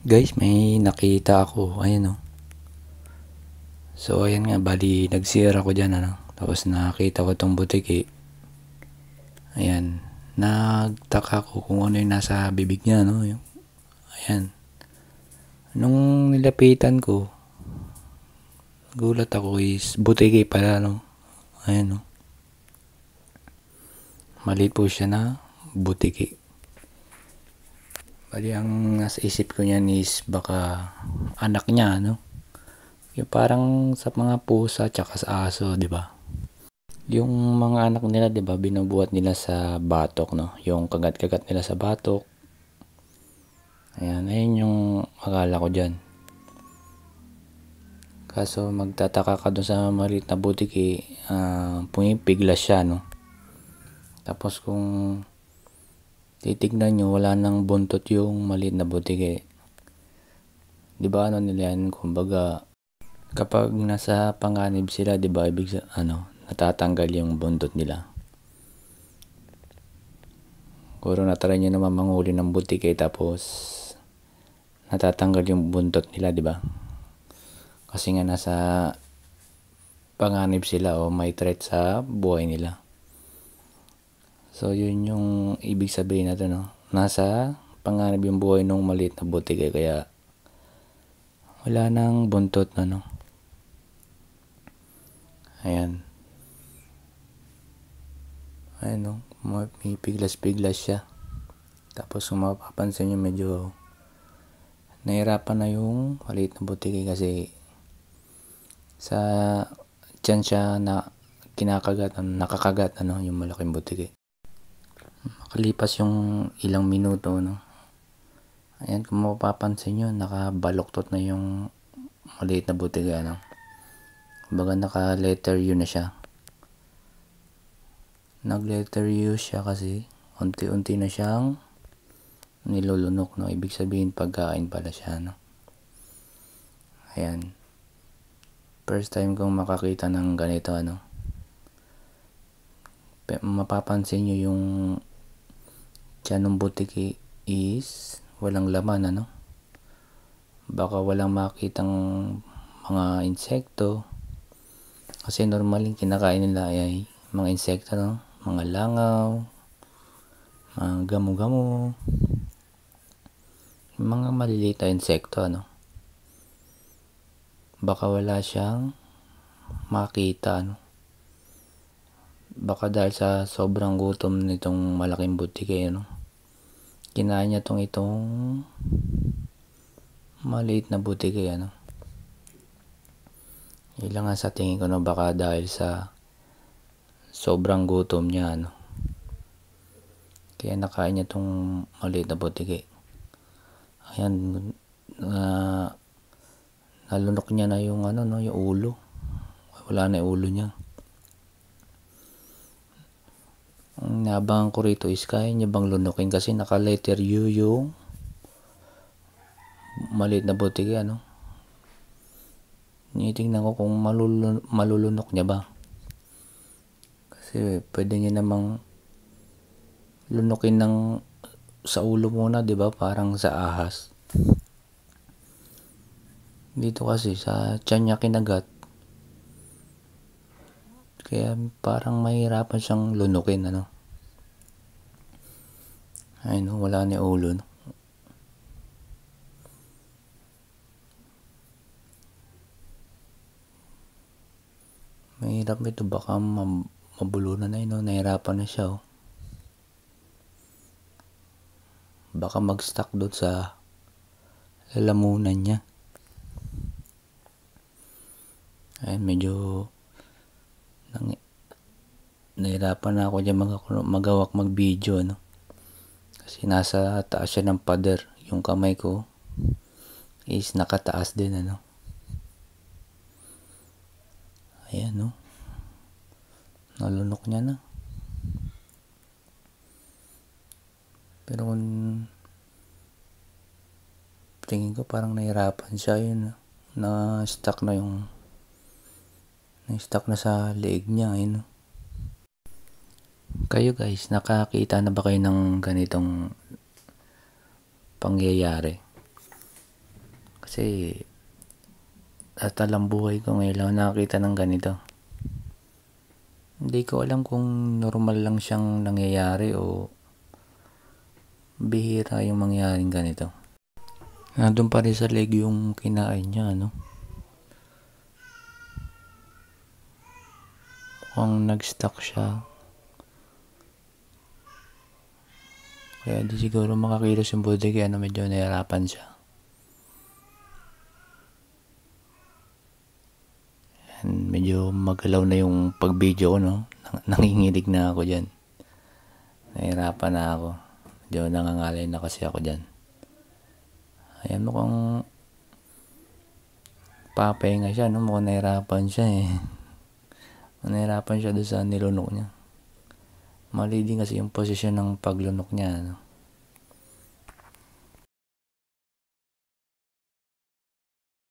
Guys, may nakita ako. Ayan, oh. So, ayan nga. Bali, nag-CR ako dyan, ano. Tapos nakita ko tong butiki. Ayan. Nagtaka ko kung ano yung nasa bibig niya, no. Ayan. Nung nilapitan ko, gulat ako is butiki pala, no. Ayan, no. Maliit po siya na butiki. Bali, ang nasa isip ko niyan is baka anak niya, no. Yung parang sa mga pusa tsaka sa aso, di ba? Yung mga anak nila, di ba, binubuhat nila sa batok, no? Yung kagat-kagat nila sa batok. Ayan yung akala ko dyan. Kaso magtataka ka dun sa maliit na butiki, pumipiglas siya, no? Tapos kung titignan nyo, wala nang buntot yung maliit na butiki. Di ba ano nila yan, kumbaga, kapag nasa panganib sila, di ba, natatanggal yung buntot nila. Kuro natry nyo naman manghuli ng butiki tapos natatanggal yung buntot nila, di ba? Kasi nga nasa panganib sila o may threat sa buhay nila. So yun yung ibig sabihin natin, no? Nasa panganib yung buhay ng maliit na butiki kaya wala nang buntot na, no? Ayan. Ayan, no? May piglas-piglas siya. Tapos kung mapapansin nyo, medyo nahirapan na yung maliit na butiki kasi sa tiyan siya na kinakagat, nakakagat, yung malaking butiki. Makalipas yung ilang minuto, no? Ayan, kung mapapansin nyo, nakabaloktot na yung maliit na butiki, ano? Kumbaga naka letter U na siya. Nag letter U siya kasi unti-unti na siyang nilulunok, no? Ibig sabihin pagkain pala siya, no? Ayan. First time kong makakita ng ganito, ano? Mapapansin nyo yung tiyan ng butiki is walang laman, ano? Baka walang makitang mga insekto kasi normaling kinakain nila ay mga insekto, no? Mga langaw, mga gamo-gamo, mga maliliit na insekto, ano? Baka wala siyang makita, ano? Baka dahil sa sobrang gutom nitong malaking butiki, ano? Kinain niya itong maliit na butiki, ano? Ilang nga sa tingin ko, no? Baka dahil sa sobrang gutom niya, ano? Kaya nakain niya itong maliit na butiki. Ayan, nalunok niya na yung yung ulo. Wala na yung ulo niya. Ang nabangan ko rito is kaya niya bang lunukin kasi naka letter U yung maliit na butiki, ano? Tinitingnan ko kung malulunok niya ba. Kasi pwede niya namang lunukin ng sa ulo muna, di ba? Parang sa ahas. Dito kasi sa tiyan niya kinagat. Kaya parang mahirapan siyang lunukin, ano? Ayun, wala na yung ulo, no? Mahirap ito, baka mabulunan na yun, no? Nahirapan na siya, oh. Baka mag-stuck doon sa lalamunan niya. Ayun, medyo nahirapan na ako dyan magawak mag-video, no? Kasi nasa taas siya ng pader. Yung kamay ko is nakataas din, ano? Ayan, no? Nalunok niya na. Pero kung tingin ko parang nahirapan siya, yun, na-stuck na sa leeg niya, yun. Kayo guys, nakakita na ba kayo ng ganitong pangyayari? Kasi sa talang buhay ko ngayon lang nakakita ng ganito. Hindi ko alam kung normal lang siyang nangyayari o bihira yung mangyaring ganito. Nandun pa rin sa leg yung kinain niya, no? Mukhang nag-stuck siya. Kaya di siguro makakilos yung buti kaya medyo nahirapan siya. And medyo magalaw na yung pag-video ko, no? Nanginginig na ako dyan. Nahirapan na ako. Medyo nangangalay na kasi ako dyan. Ayan, mukhang papahinga siya, no? Mukhang nahirapan siya eh. Nahirapan siya doon sa nilunok niya. Mali din kasi yung posisyon ng paglunok niya, no?